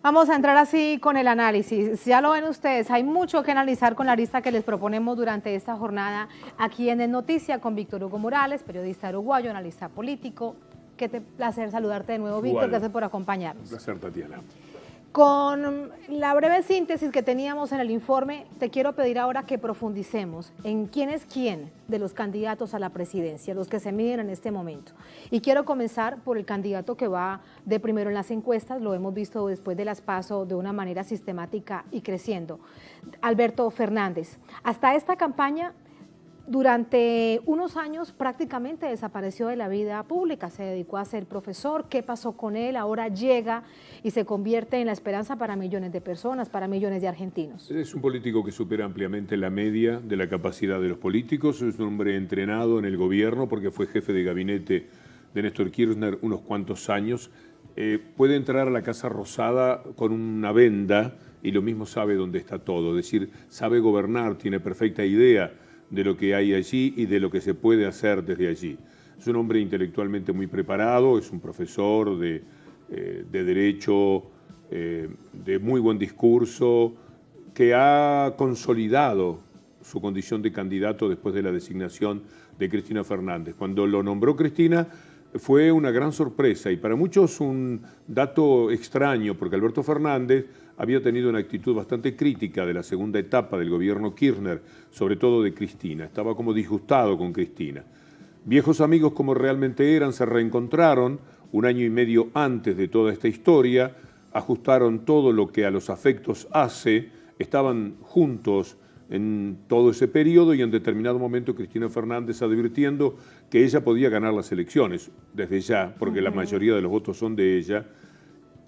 Vamos a entrar así con el análisis. Ya lo ven ustedes, hay mucho que analizar con la lista que les proponemos durante esta jornada aquí en Noticia con Víctor Hugo Morales, periodista uruguayo, analista político. Qué placer saludarte de nuevo, Víctor. Gracias por acompañarnos. Un placer, Tatiana. Con la breve síntesis que teníamos en el informe, te quiero pedir ahora que profundicemos en quién es quién de los candidatos a la presidencia, los que se miden en este momento. Y quiero comenzar por el candidato que va de primero en las encuestas, lo hemos visto después de las PASO de una manera sistemática y creciendo, Alberto Fernández. Hasta esta campaña, durante unos años prácticamente desapareció de la vida pública, se dedicó a ser profesor. ¿Qué pasó con él? Ahora llega y se convierte en la esperanza para millones de personas, para millones de argentinos. Es un político que supera ampliamente la media de la capacidad de los políticos, es un hombre entrenado en el gobierno porque fue jefe de gabinete de Néstor Kirchner unos cuantos años. Puede entrar a la Casa Rosada con una venda y lo mismo sabe dónde está todo, es decir, sabe gobernar, tiene perfecta idea de lo que hay allí y de lo que se puede hacer desde allí. Es un hombre intelectualmente muy preparado, es un profesor de Derecho, de muy buen discurso, que ha consolidado su condición de candidato después de la designación de Cristina Fernández. Cuando lo nombró Cristina fue una gran sorpresa y para muchos un dato extraño, porque Alberto Fernández había tenido una actitud bastante crítica de la segunda etapa del gobierno Kirchner, sobre todo de Cristina. Estaba como disgustado con Cristina. Viejos amigos como realmente eran, se reencontraron un año y medio antes de toda esta historia, ajustaron todo lo que a los afectos hace, estaban juntos en todo ese periodo y en determinado momento Cristina Fernández advirtiendo que ella podía ganar las elecciones desde ya, porque la mayoría de los votos son de ella,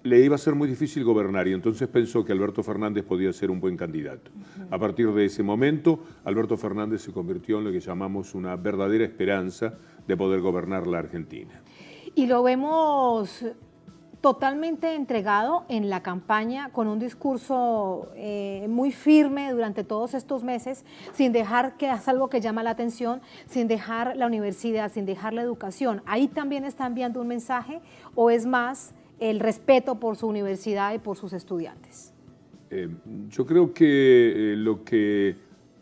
le iba a ser muy difícil gobernar y entonces pensó que Alberto Fernández podía ser un buen candidato. A partir de ese momento, Alberto Fernández se convirtió en lo que llamamos una verdadera esperanza de poder gobernar la Argentina. Y lo vemos totalmente entregado en la campaña, con un discurso muy firme durante todos estos meses, sin dejar, que es algo que llama la atención, sin dejar la universidad, sin dejar la educación. ¿Ahí también está enviando un mensaje o es más el respeto por su universidad y por sus estudiantes? Yo creo que lo que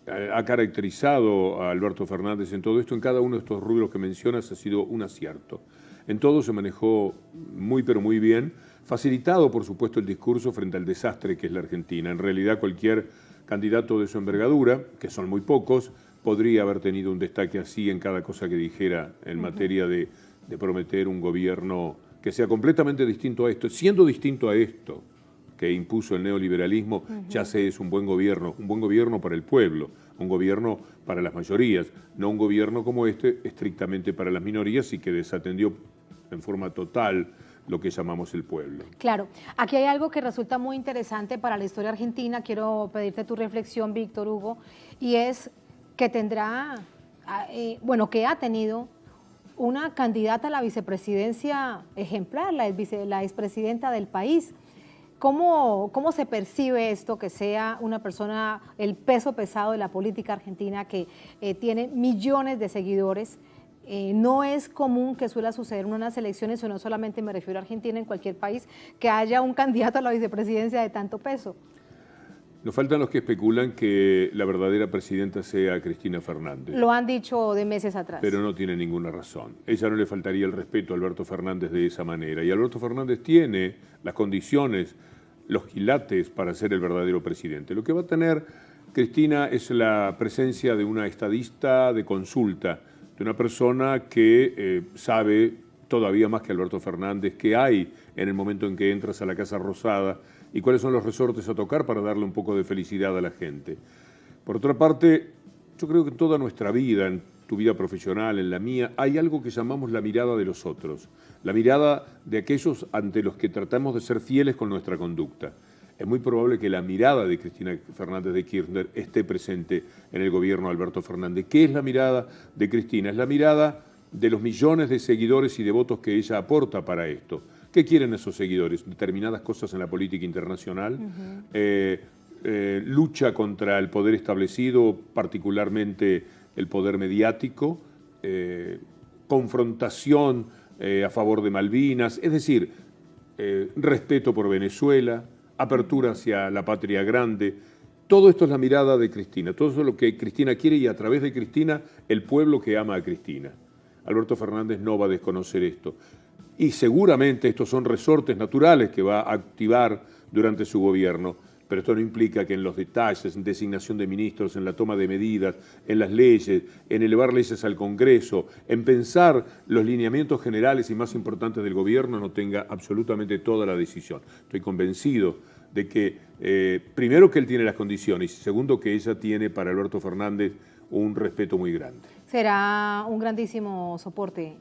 ha caracterizado a Alberto Fernández en todo esto, en cada uno de estos rubros que mencionas, ha sido un acierto. En todo se manejó muy pero muy bien, facilitado por supuesto el discurso frente al desastre que es la Argentina. En realidad cualquier candidato de su envergadura, que son muy pocos, podría haber tenido un destaque así en cada cosa que dijera en materia de prometer un gobierno que sea completamente distinto a esto. Siendo distinto a esto que impuso el neoliberalismo, ya se es un buen gobierno para el pueblo, un gobierno para las mayorías, no un gobierno como este estrictamente para las minorías y que desatendió en forma total lo que llamamos el pueblo. Claro, aquí hay algo que resulta muy interesante para la historia argentina, quiero pedirte tu reflexión, Víctor Hugo, y es que tendrá, que ha tenido una candidata a la vicepresidencia ejemplar, la expresidenta del país. ¿Cómo se percibe esto, que sea una persona, el peso pesado de la política argentina, que tiene millones de seguidores? No es común que suele suceder en unas elecciones, o no solamente me refiero a Argentina, en cualquier país, que haya un candidato a la vicepresidencia de tanto peso. Nos faltan los que especulan que la verdadera presidenta sea Cristina Fernández. Lo han dicho de meses atrás. Pero no tiene ninguna razón. Ella no le faltaría el respeto a Alberto Fernández de esa manera. Y Alberto Fernández tiene las condiciones, los quilates para ser el verdadero presidente. Lo que va a tener Cristina es la presencia de una estadista de consulta, de una persona que sabe todavía más que Alberto Fernández qué hay en el momento en que entras a la Casa Rosada y cuáles son los resortes a tocar para darle un poco de felicidad a la gente. Por otra parte, yo creo que en toda nuestra vida, en tu vida profesional, en la mía, hay algo que llamamos la mirada de los otros, la mirada de aquellos ante los que tratamos de ser fieles con nuestra conducta. Es muy probable que la mirada de Cristina Fernández de Kirchner esté presente en el gobierno de Alberto Fernández. ¿Qué es la mirada de Cristina? Es la mirada de los millones de seguidores y de votos que ella aporta para esto. ¿Qué quieren esos seguidores? Determinadas cosas en la política internacional, lucha contra el poder establecido, particularmente el poder mediático, confrontación a favor de Malvinas, es decir, respeto por Venezuela, apertura hacia la patria grande. Todo esto es la mirada de Cristina, todo eso es lo que Cristina quiere y a través de Cristina el pueblo que ama a Cristina. Alberto Fernández no va a desconocer esto. Y seguramente estos son resortes naturales que va a activar durante su gobierno, pero esto no implica que en los detalles, en designación de ministros, en la toma de medidas, en las leyes, en elevar leyes al Congreso, en pensar los lineamientos generales y más importantes del gobierno, no tenga absolutamente toda la decisión. Estoy convencido de que, primero, que él tiene las condiciones y segundo, que ella tiene para Alberto Fernández un respeto muy grande. Será un grandísimo soporte.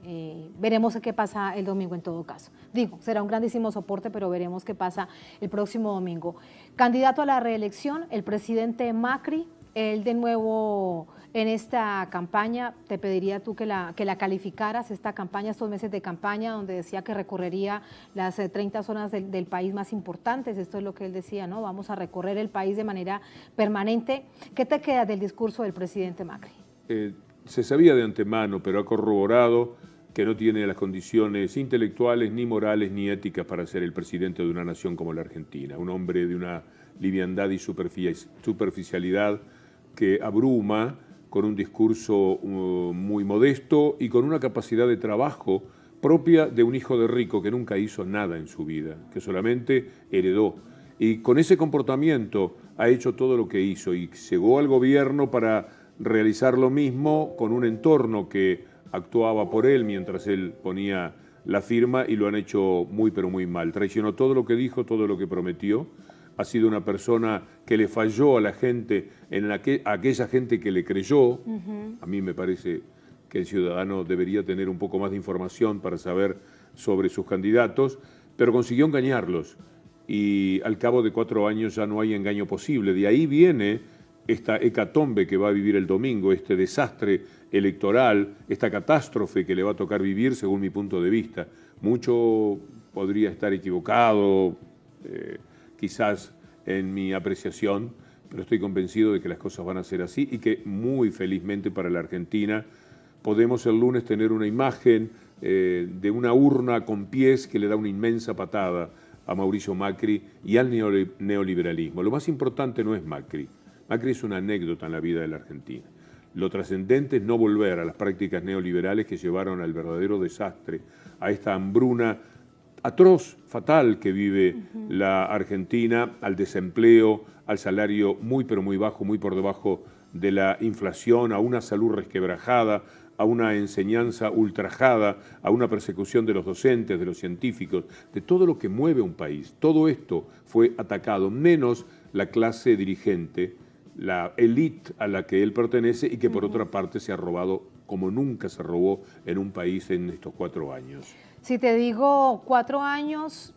Veremos qué pasa el domingo en todo caso. Digo, será un grandísimo soporte, pero veremos qué pasa el próximo domingo. Candidato a la reelección, el presidente Macri, él de nuevo en esta campaña, te pediría tú que la calificaras, esta campaña, estos meses de campaña, donde decía que recorrería las 30 zonas del país más importantes. Esto es lo que él decía, ¿no? Vamos a recorrer el país de manera permanente. ¿Qué te queda del discurso del presidente Macri? Se sabía de antemano, pero ha corroborado que no tiene las condiciones intelectuales, ni morales, ni éticas para ser el presidente de una nación como la Argentina. Un hombre de una liviandad y superficialidad que abruma, con un discurso muy modesto y con una capacidad de trabajo propia de un hijo de rico que nunca hizo nada en su vida, que solamente heredó. Y con ese comportamiento ha hecho todo lo que hizo y llegó al gobierno para realizar lo mismo con un entorno que actuaba por él mientras él ponía la firma y lo han hecho muy pero muy mal. Traicionó todo lo que dijo, todo lo que prometió. Ha sido una persona que le falló a la gente, a aquella gente que le creyó. A mí me parece que el ciudadano debería tener un poco más de información para saber sobre sus candidatos, pero consiguió engañarlos y al cabo de 4 años ya no hay engaño posible. De ahí viene esta hecatombe que va a vivir el domingo, este desastre electoral, esta catástrofe que le va a tocar vivir según mi punto de vista. Mucho podría estar equivocado, quizás en mi apreciación, pero estoy convencido de que las cosas van a ser así y que muy felizmente para la Argentina podemos el lunes tener una imagen de una urna con pies que le da una inmensa patada a Mauricio Macri y al neoliberalismo. Lo más importante no es Macri. Macri es una anécdota en la vida de la Argentina. Lo trascendente es no volver a las prácticas neoliberales que llevaron al verdadero desastre, a esta hambruna atroz, fatal que vive la Argentina, al desempleo, al salario muy pero muy bajo, muy por debajo de la inflación, a una salud resquebrajada, a una enseñanza ultrajada, a una persecución de los docentes, de los científicos, de todo lo que mueve un país. Todo esto fue atacado, menos la clase dirigente, la élite a la que él pertenece y que por otra parte se ha robado como nunca se robó en un país en estos 4 años. Si te digo 4 años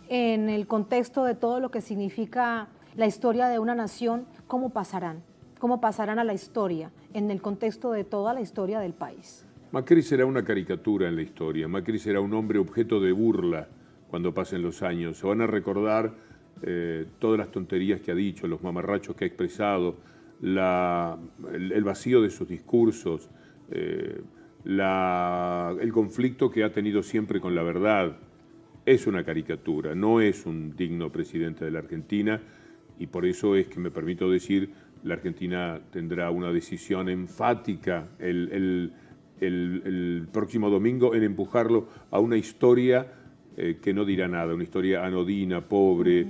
en el contexto de todo lo que significa la historia de una nación, ¿cómo pasarán? ¿Cómo pasarán a la historia en el contexto de toda la historia del país? Macri será una caricatura en la historia. Macri será un hombre objeto de burla cuando pasen los años. Se van a recordar todas las tonterías que ha dicho, los mamarrachos que ha expresado, el vacío de sus discursos, el conflicto que ha tenido siempre con la verdad. Es una caricatura, no es un digno presidente de la Argentina y por eso es que me permito decir, la Argentina tendrá una decisión enfática el próximo domingo en empujarlo a una historia que no dirá nada, una historia anodina, pobre,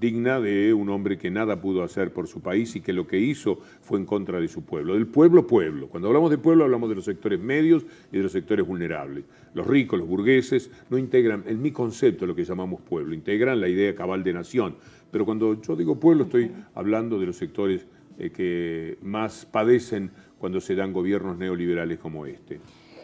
digna de un hombre que nada pudo hacer por su país y que lo que hizo fue en contra de su pueblo. Del pueblo, pueblo. Cuando hablamos de pueblo hablamos de los sectores medios y de los sectores vulnerables. Los ricos, los burgueses, no integran, en mi concepto, lo que llamamos pueblo, integran la idea cabal de nación. Pero cuando yo digo pueblo estoy hablando de los sectores que más padecen cuando se dan gobiernos neoliberales como este.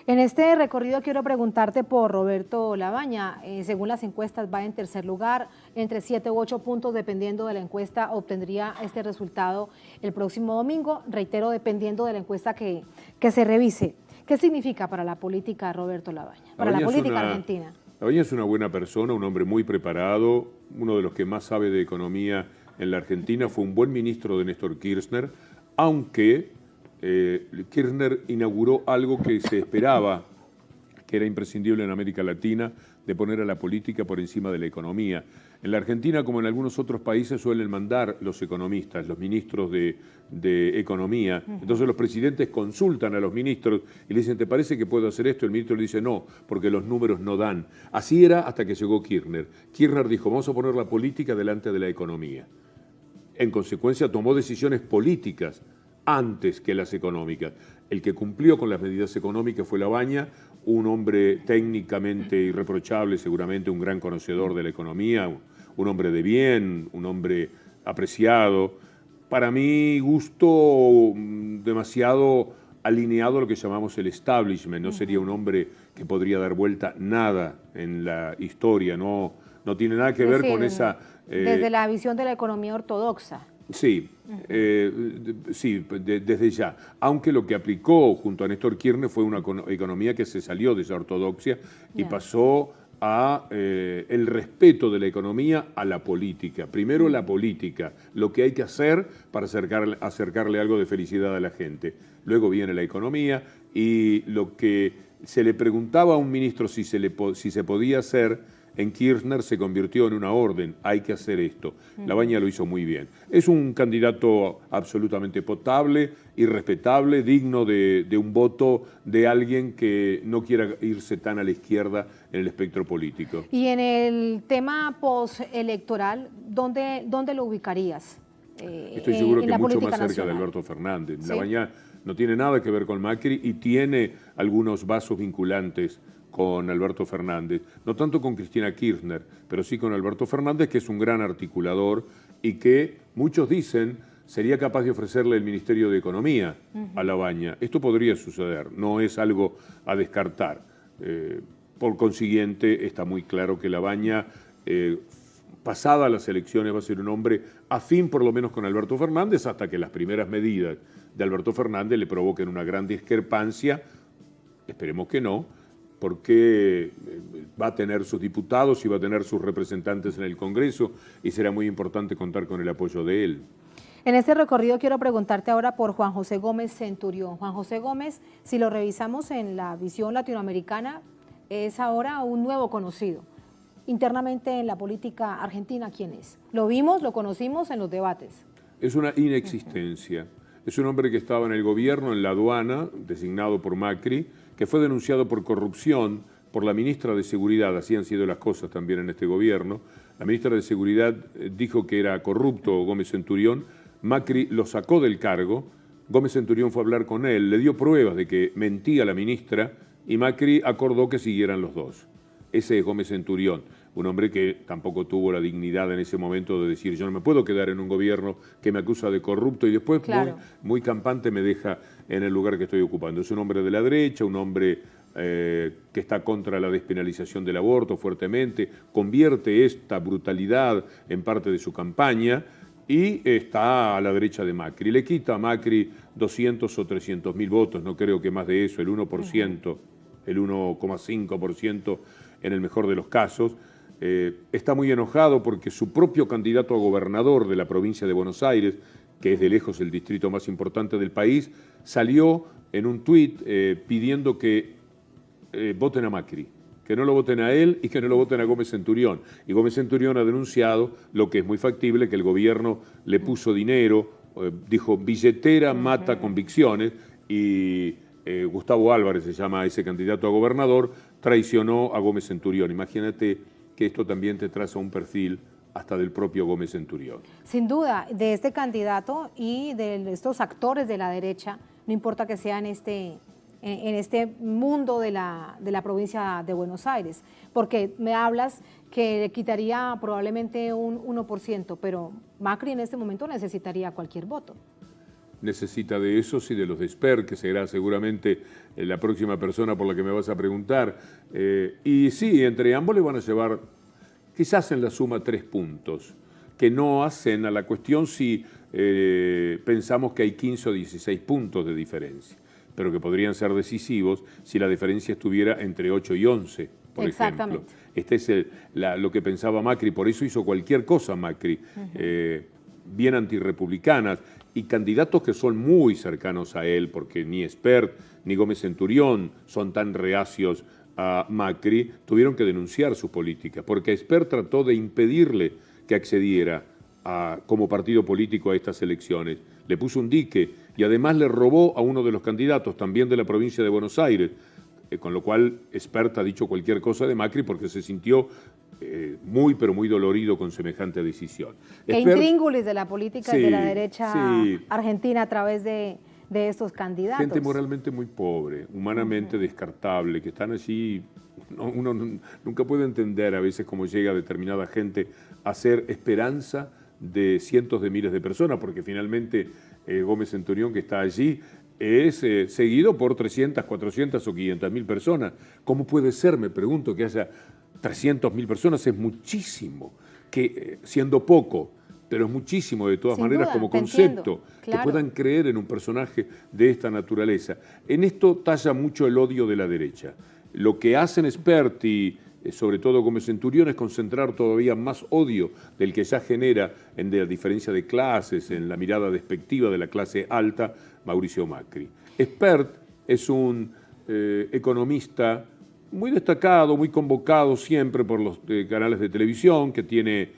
En este recorrido quiero preguntarte por Roberto Lavagna. Según las encuestas va en tercer lugar, entre 7 u 8 puntos dependiendo de la encuesta obtendría este resultado el próximo domingo, reitero, dependiendo de la encuesta que se revise. ¿Qué significa para la política Roberto Lavagna, para la política argentina? Lavagna es una buena persona, un hombre muy preparado, uno de los que más sabe de economía en la Argentina, fue un buen ministro de Néstor Kirchner, aunque Kirchner inauguró algo que se esperaba, que era imprescindible en América Latina, de poner a la política por encima de la economía. En la Argentina, como en algunos otros países, suelen mandar los economistas, los ministros de Economía. Entonces los presidentes consultan a los ministros y le dicen, ¿te parece que puedo hacer esto? El ministro le dice, no, porque los números no dan. Así era hasta que llegó Kirchner. Kirchner dijo, vamos a poner la política delante de la economía. En consecuencia, tomó decisiones políticas antes que las económicas. El que cumplió con las medidas económicas fue Labaña, un hombre técnicamente irreprochable, seguramente un gran conocedor de la economía, un hombre de bien, un hombre apreciado. Para mi gusto, demasiado alineado a lo que llamamos el establishment. No sería un hombre que podría dar vuelta nada en la historia, no tiene nada que ver con esa... desde la visión de la economía ortodoxa. Sí, sí, desde ya. Aunque lo que aplicó junto a Néstor Kirchner fue una economía que se salió de esa ortodoxia y pasó a el respeto de la economía a la política. Primero la política, lo que hay que hacer para acercarle algo de felicidad a la gente. Luego viene la economía y lo que se le preguntaba a un ministro si se podía hacer, en Kirchner se convirtió en una orden, hay que hacer esto. Labaña lo hizo muy bien. Es un candidato absolutamente potable y respetable, digno de un voto de alguien que no quiera irse tan a la izquierda en el espectro político. Y en el tema postelectoral, ¿dónde lo ubicarías? Estoy seguro que mucho más cerca de Alberto Fernández. ¿Sí? Labaña no tiene nada que ver con Macri y tiene algunos vasos vinculantes con Alberto Fernández, no tanto con Cristina Kirchner, pero sí con Alberto Fernández, que es un gran articulador y que muchos dicen sería capaz de ofrecerle el Ministerio de Economía a Labaña. Esto podría suceder, no es algo a descartar. Por consiguiente, está muy claro que Labaña, pasadas las elecciones, va a ser un hombre afín por lo menos con Alberto Fernández, hasta que las primeras medidas de Alberto Fernández le provoquen una gran discrepancia, esperemos que no, porque va a tener sus diputados y va a tener sus representantes en el Congreso y será muy importante contar con el apoyo de él. En este recorrido quiero preguntarte ahora por Juan José Gómez Centurión. Juan José Gómez, si lo revisamos en la visión latinoamericana, es ahora un nuevo conocido. Internamente en la política argentina, ¿quién es? Lo vimos, lo conocimos en los debates. Es una inexistencia. Es un hombre que estaba en el gobierno, en la aduana, designado por Macri, que fue denunciado por corrupción por la ministra de Seguridad. Así han sido las cosas también en este gobierno. La ministra de Seguridad dijo que era corrupto Gómez Centurión. Macri lo sacó del cargo. Gómez Centurión fue a hablar con él, le dio pruebas de que mentía la ministra y Macri acordó que siguieran los dos. Ese es Gómez Centurión, un hombre que tampoco tuvo la dignidad en ese momento de decir yo no me puedo quedar en un gobierno que me acusa de corrupto y después muy campante me deja en el lugar que estoy ocupando. Es un hombre de la derecha, un hombre que está contra la despenalización del aborto fuertemente, convierte esta brutalidad en parte de su campaña y está a la derecha de Macri. Le quita a Macri 200 o 300 mil votos, no creo que más de eso, el 1%, el 1,5% en el mejor de los casos. Está muy enojado porque su propio candidato a gobernador de la provincia de Buenos Aires, que es de lejos el distrito más importante del país, salió en un tuit pidiendo que voten a Macri, que no lo voten a él y que no lo voten a Gómez Centurión. Y Gómez Centurión ha denunciado lo que es muy factible, que el gobierno le puso dinero, dijo billetera mata convicciones y Gustavo Álvarez se llama ese candidato a gobernador, traicionó a Gómez Centurión. Imagínate que esto también te traza un perfil hasta del propio Gómez Centurión. Sin duda, de este candidato y de estos actores de la derecha, no importa que sea en este mundo de la provincia de Buenos Aires, porque me hablas que le quitaría probablemente un 1%, pero Macri en este momento necesitaría cualquier voto. Necesita de esos y de los de Esper, que será seguramente la próxima persona por la que me vas a preguntar. Y sí, entre ambos le van a llevar quizás en la suma 3 puntos, que no hacen a la cuestión si pensamos que hay 15 o 16 puntos de diferencia, pero que podrían ser decisivos si la diferencia estuviera entre 8 y 11, por ejemplo. Este es lo que pensaba Macri, por eso hizo cualquier cosa Macri, bien antirrepublicanas, y candidatos que son muy cercanos a él, porque ni Espert ni Gómez Centurión son tan reacios a Macri, tuvieron que denunciar sus políticas, porque Spert trató de impedirle que accediera como partido político a estas elecciones. Le puso un dique y además le robó a uno de los candidatos, también de la provincia de Buenos Aires, con lo cual Spert ha dicho cualquier cosa de Macri porque se sintió muy, pero muy dolorido con semejante decisión. Qué intríngulis de la política y de la derecha sí, argentina a través de estos candidatos. Gente moralmente muy pobre, humanamente descartable, que están allí. Uno nunca puede entender a veces cómo llega determinada gente a ser esperanza de cientos de miles de personas, porque finalmente Gómez Centurión, que está allí, es seguido por 300, 400 o 500.000 personas. ¿Cómo puede ser, me pregunto, que haya 300.000 personas? Es muchísimo, que siendo poco, pero es muchísimo de todas maneras como concepto, claro, que puedan creer en un personaje de esta naturaleza. En esto talla mucho el odio de la derecha. Lo que hacen Spert y sobre todo Gómez Centurión es concentrar todavía más odio del que ya genera en la diferencia de clases, en la mirada despectiva de la clase alta, Mauricio Macri. Spert es un economista muy destacado, muy convocado siempre por los canales de televisión, que tiene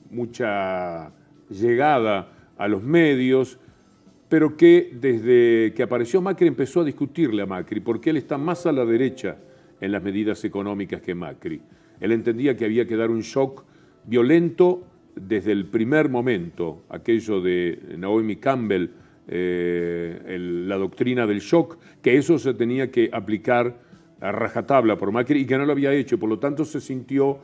mucha llegada a los medios, pero que desde que apareció Macri empezó a discutirle a Macri, porque él está más a la derecha en las medidas económicas que Macri. Él entendía que había que dar un shock violento desde el primer momento, aquello de Naomi Campbell, la doctrina del shock, que eso se tenía que aplicar a rajatabla por Macri y que no lo había hecho, por lo tanto se sintió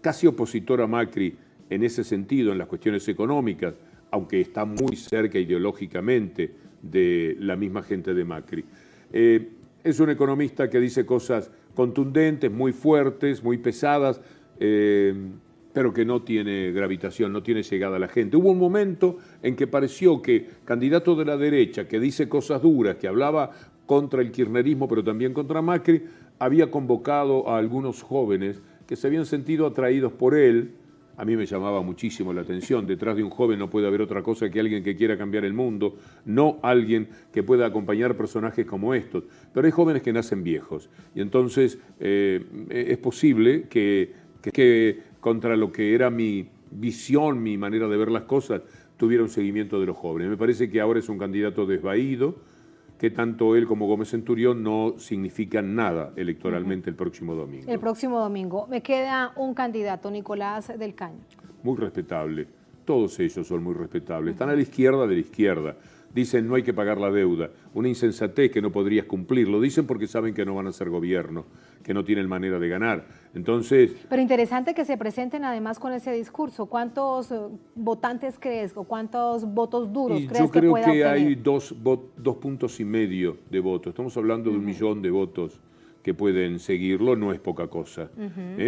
casi opositor a Macri en ese sentido, en las cuestiones económicas, aunque está muy cerca ideológicamente de la misma gente de Macri. Es un economista que dice cosas contundentes, muy fuertes, muy pesadas, pero que no tiene gravitación, no tiene llegada a la gente. Hubo un momento en que pareció que candidato de la derecha, que dice cosas duras, que hablaba contra el kirchnerismo, pero también contra Macri, había convocado a algunos jóvenes que se habían sentido atraídos por él. A mí me llamaba muchísimo la atención. Detrás de un joven no puede haber otra cosa que alguien que quiera cambiar el mundo, no alguien que pueda acompañar personajes como estos. Pero hay jóvenes que nacen viejos. Y entonces es posible que contra lo que era mi visión, mi manera de ver las cosas, tuviera un seguimiento de los jóvenes. Me parece que ahora es un candidato desvaído, que tanto él como Gómez Centurión no significan nada electoralmente el próximo domingo. El próximo domingo. Me queda un candidato, Nicolás del Caño. Muy respetable. Todos ellos son muy respetables. Están a la izquierda de la izquierda. Dicen no hay que pagar la deuda. Una insensatez que no podrías cumplir. Lo dicen porque saben que no van a ser gobierno, que no tienen manera de ganar. Entonces... Pero interesante que se presenten además con ese discurso. ¿Cuántos votantes crees o cuántos votos duros crees que pueda obtener? Yo creo que hay 2,5 puntos de votos. Estamos hablando de 1 millón de votos que pueden seguirlo. No es poca cosa.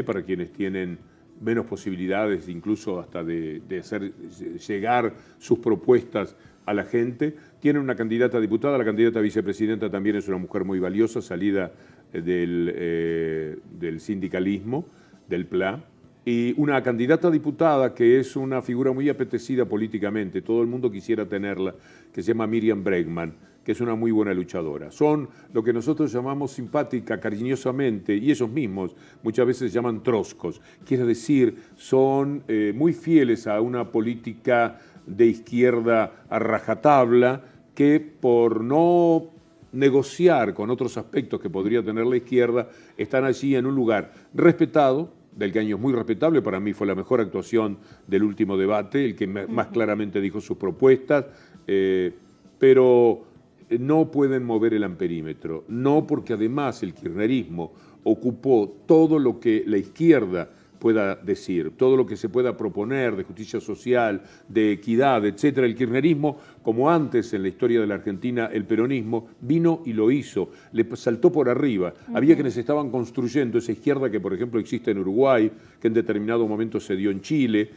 Para quienes tienen menos posibilidades, incluso hasta de hacer llegar sus propuestas a la gente. Tiene una candidata a diputada, la candidata a vicepresidenta también es una mujer muy valiosa, salida del sindicalismo, del PLA, y una candidata a diputada que es una figura muy apetecida políticamente, todo el mundo quisiera tenerla, que se llama Miriam Bregman, que es una muy buena luchadora. Son lo que nosotros llamamos simpática, cariñosamente, y ellos mismos muchas veces llaman troscos. Quiere decir, son muy fieles a una política de izquierda a rajatabla, que por no negociar con otros aspectos que podría tener la izquierda, están allí en un lugar respetado. Del Caño es muy respetable, para mí fue la mejor actuación del último debate, el que más claramente dijo sus propuestas, pero no pueden mover el amperímetro, no, porque además el kirchnerismo ocupó todo lo que la izquierda pueda decir, todo lo que se pueda proponer de justicia social, de equidad, etcétera. El kirchnerismo, como antes en la historia de la Argentina, el peronismo vino y lo hizo, le saltó por arriba. Había quienes estaban construyendo esa izquierda que, por ejemplo, existe en Uruguay, que en determinado momento se dio en Chile,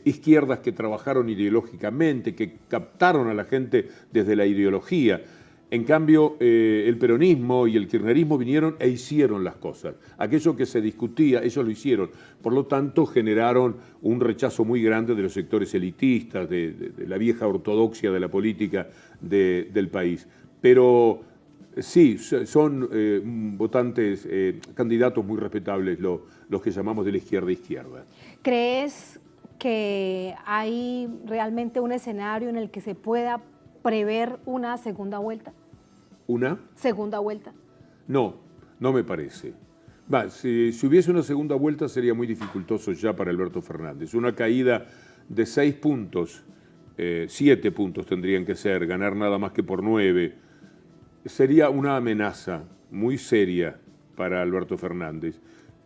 izquierdas que trabajaron ideológicamente, que captaron a la gente desde la ideología. En cambio, el peronismo y el kirchnerismo vinieron e hicieron las cosas. Aquello que se discutía, ellos lo hicieron. Por lo tanto, generaron un rechazo muy grande de los sectores elitistas, de la vieja ortodoxia de la política del país. Pero Sí, son votantes, candidatos muy respetables, los que llamamos de la izquierda. ¿Crees que hay realmente un escenario en el que se pueda prever una segunda vuelta? ¿Una? ¿Segunda vuelta? No, no me parece. Si hubiese una segunda vuelta sería muy dificultoso ya para Alberto Fernández. Una caída de 6 puntos, 7 puntos tendrían que ser, ganar nada más que por 9, sería una amenaza muy seria para Alberto Fernández.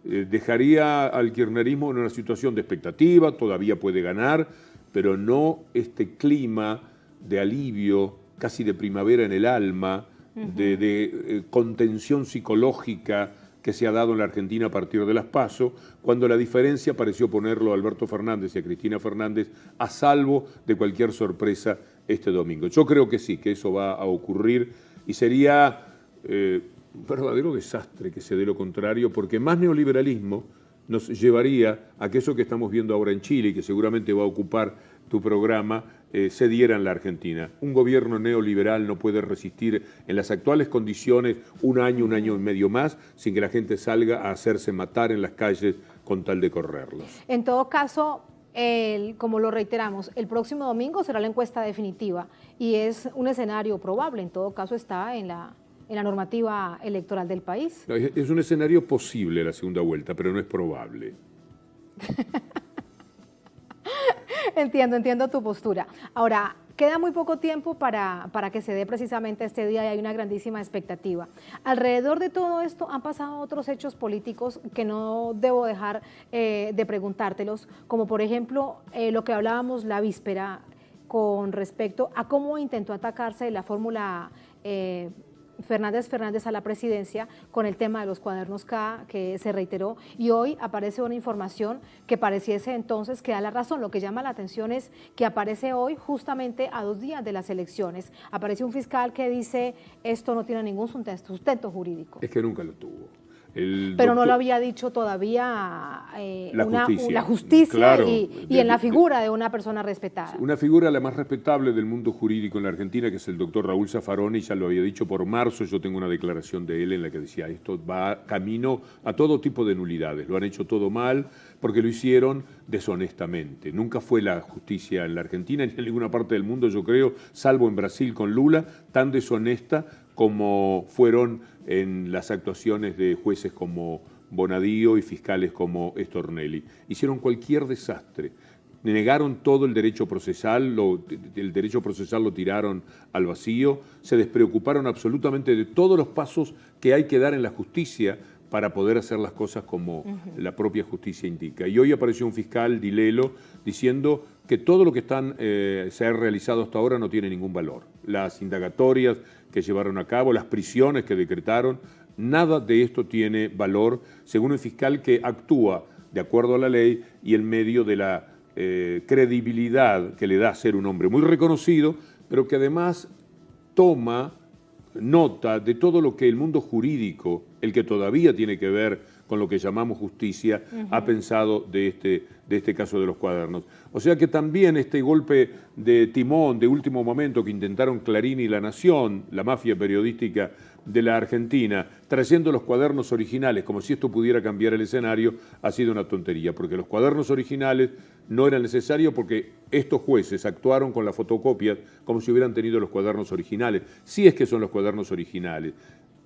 Dejaría al kirchnerismo en una situación de expectativa, todavía puede ganar, pero no este clima de alivio, casi de primavera en el alma, de contención psicológica que se ha dado en la Argentina a partir de las PASO, cuando la diferencia pareció ponerlo a Alberto Fernández y a Cristina Fernández a salvo de cualquier sorpresa este domingo. Yo creo que sí, que eso va a ocurrir y sería un verdadero desastre que se dé lo contrario, porque más neoliberalismo nos llevaría a que eso que estamos viendo ahora en Chile y que seguramente va a ocupar tu programa, se diera en la Argentina. Un gobierno neoliberal no puede resistir en las actuales condiciones un año y medio más sin que la gente salga a hacerse matar en las calles con tal de correrlos. En todo caso, como lo reiteramos, el próximo domingo será la encuesta definitiva y es un escenario probable, en todo caso está en la normativa electoral del país. Es un escenario posible la segunda vuelta, pero no es probable. Entiendo tu postura. Ahora, queda muy poco tiempo para que se dé precisamente este día y hay una grandísima expectativa. Alrededor de todo esto han pasado otros hechos políticos que no debo dejar de preguntártelos, como por ejemplo lo que hablábamos la víspera con respecto a cómo intentó atacarse la fórmula Fernández a la presidencia con el tema de los cuadernos K que se reiteró y hoy aparece una información que pareciese entonces que da la razón. Lo que llama la atención es que aparece hoy justamente a 2 días de las elecciones. Aparece un fiscal que dice esto no tiene ningún sustento jurídico. Es que nunca lo tuvo. Pero no lo había dicho todavía la justicia claro, y en la figura de una persona respetada. Una figura la más respetable del mundo jurídico en la Argentina, que es el doctor Raúl Zaffaroni, ya lo había dicho por marzo, yo tengo una declaración de él en la que decía esto va camino a todo tipo de nulidades, lo han hecho todo mal porque lo hicieron deshonestamente. Nunca fue la justicia en la Argentina ni en ninguna parte del mundo, yo creo, salvo en Brasil con Lula, tan deshonesta como fueron en las actuaciones de jueces como Bonadío y fiscales como Stornelli. Hicieron cualquier desastre, negaron todo el derecho procesal, el derecho procesal lo tiraron al vacío, se despreocuparon absolutamente de todos los pasos que hay que dar en la justicia para poder hacer las cosas como la propia justicia indica. Y hoy apareció un fiscal, Dilelo, diciendo que todo lo que se ha realizado hasta ahora no tiene ningún valor. Las indagatorias que llevaron a cabo, las prisiones que decretaron, nada de esto tiene valor, según el fiscal que actúa de acuerdo a la ley y en medio de la credibilidad que le da ser un hombre muy reconocido, pero que además toma nota de todo lo que el mundo jurídico, el que todavía tiene que ver con lo que llamamos justicia, ha pensado de este caso de los cuadernos. O sea que también este golpe de timón de último momento que intentaron Clarín y La Nación, la mafia periodística de la Argentina, trayendo los cuadernos originales, como si esto pudiera cambiar el escenario, ha sido una tontería, porque los cuadernos originales no eran necesarios porque estos jueces actuaron con las fotocopias como si hubieran tenido los cuadernos originales. Sí es que son los cuadernos originales.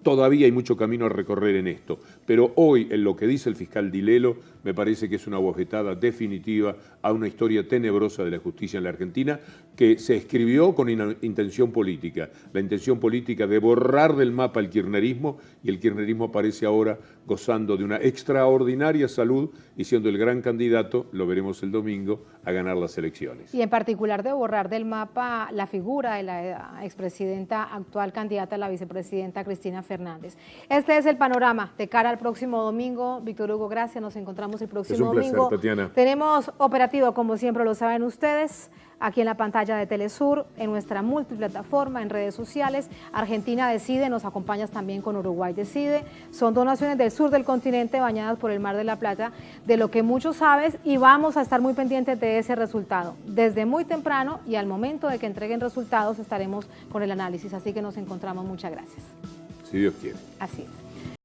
Todavía hay mucho camino a recorrer en esto, pero hoy en lo que dice el fiscal Dilelo me parece que es una bofetada definitiva a una historia tenebrosa de la justicia en la Argentina que se escribió con intención política, la intención política de borrar del mapa el kirchnerismo y el kirchnerismo aparece ahora gozando de una extraordinaria salud y siendo el gran candidato, lo veremos el domingo, a ganar las elecciones. Y en particular de borrar del mapa la figura de la expresidenta actual candidata a la vicepresidenta Cristina Fernández. Este es el panorama de cara al próximo domingo. Víctor Hugo, gracias. Nos encontramos el próximo domingo. Es un placer, Tatiana. Tenemos operativo, como siempre lo saben ustedes, aquí en la pantalla de Telesur, en nuestra multiplataforma, en redes sociales. Argentina Decide, nos acompañas también con Uruguay Decide. Son 2 naciones del sur del continente bañadas por el Mar de la Plata, de lo que mucho sabes y vamos a estar muy pendientes de ese resultado. Desde muy temprano y al momento de que entreguen resultados estaremos con el análisis, así que nos encontramos. Muchas gracias. si Dios quiere. Así es.